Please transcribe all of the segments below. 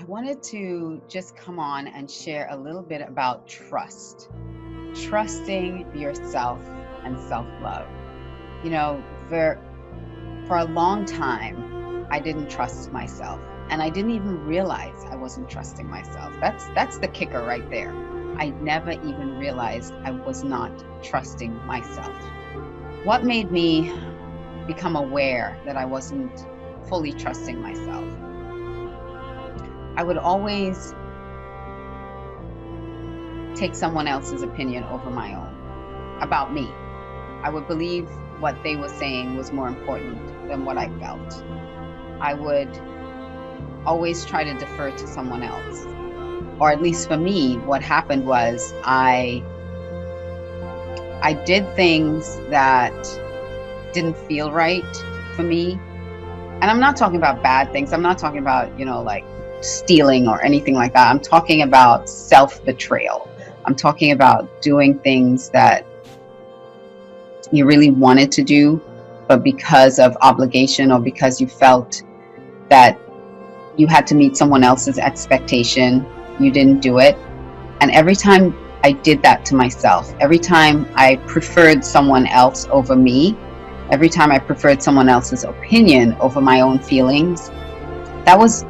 I wanted to just come on and share a little bit about trust, trusting yourself and self love. You know, for a long time, I didn't trust myself, and I didn't even realize I wasn't trusting myself. That's the kicker right there. I never even realized I was not trusting myself. What made me become aware that I wasn't fully trusting myself? I would always take someone else's opinion over my own about me. I would believe what they were saying was more important than what I felt. I would always try to defer to someone else. Or at least for me, what happened was I did things that didn't feel right for me. And I'm not talking about bad things. I'm not talking about, like stealing or anything like that. I'm talking about self-betrayal. I'm talking about doing things that you really wanted to do, but because of obligation or because you felt that you had to meet someone else's expectation, you didn't do it. And every time I did that to myself, every time I preferred someone else over me, every time I preferred someone else's opinion over my own feelings, that was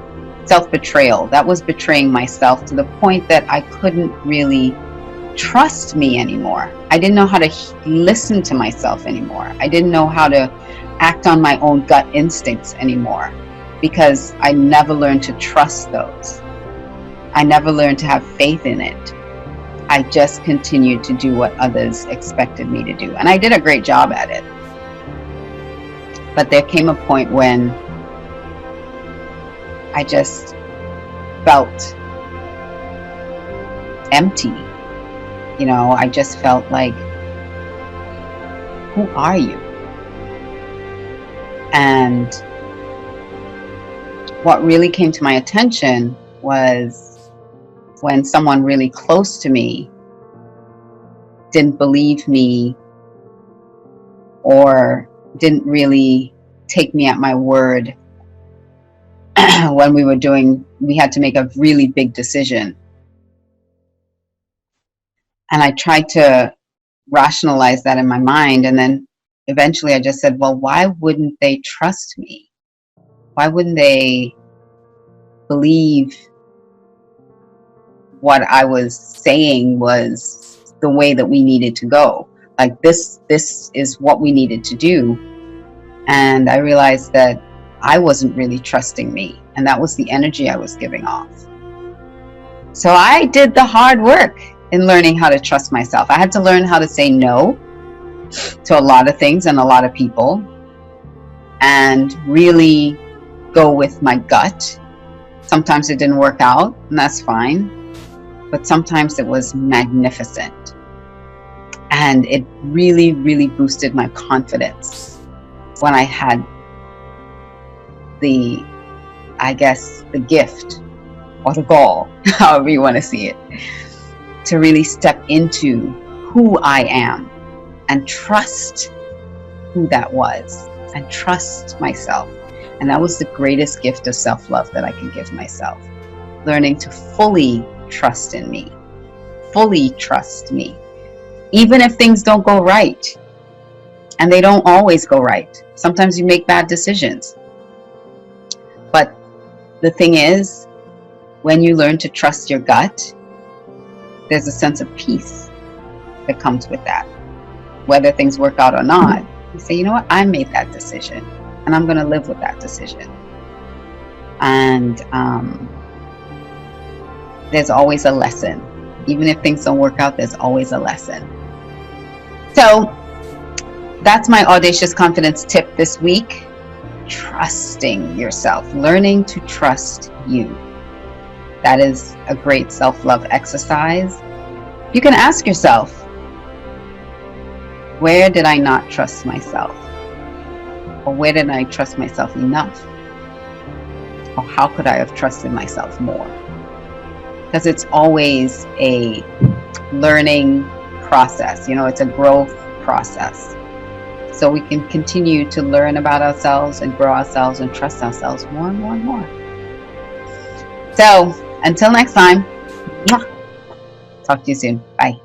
self-betrayal. That was betraying myself to the point that I couldn't really trust me anymore. I didn't know how to listen to myself anymore. I didn't know how to act on my own gut instincts anymore because I never learned to trust those. I never learned to have faith in it. I just continued to do what others expected me to do. And I did a great job at it. But there came a point when I just felt empty. I just felt like, who are you? And what really came to my attention was when someone really close to me didn't believe me or didn't really take me at my word when we had to make a really big decision. And I tried to rationalize that in my mind. And then eventually I just said, well, why wouldn't they trust me? Why wouldn't they believe what I was saying was the way that we needed to go? Like this is what we needed to do. And I realized that I wasn't really trusting me. And that was the energy I was giving off. So I did the hard work in learning how to trust myself. I had to learn how to say no to a lot of things and a lot of people and really go with my gut. Sometimes it didn't work out, and that's fine. But sometimes it was magnificent. And it really, really boosted my confidence when I had the gift or the gall, however you want to see it, to really step into who I am and trust who that was and trust myself. And that was the greatest gift of self-love that I can give myself. Learning to fully trust in me, fully trust me, even if things don't go right. And they don't always go right. Sometimes you make bad decisions. But the thing is, when you learn to trust your gut, there's a sense of peace that comes with that. Whether things work out or not, you say, you know what, I made that decision and I'm going to live with that decision. And there's always a lesson. Even if things don't work out, there's always a lesson. So that's my Audacious Confidence tip this week. Trusting yourself, learning to trust you. That is a great self-love exercise. You can ask yourself, where did I not trust myself? Or where didn't I trust myself enough? Or how could I have trusted myself more? Because it's always a learning process. It's a growth process. So we can continue to learn about ourselves and grow ourselves and trust ourselves more and more and more. So until next time, talk to you soon. Bye.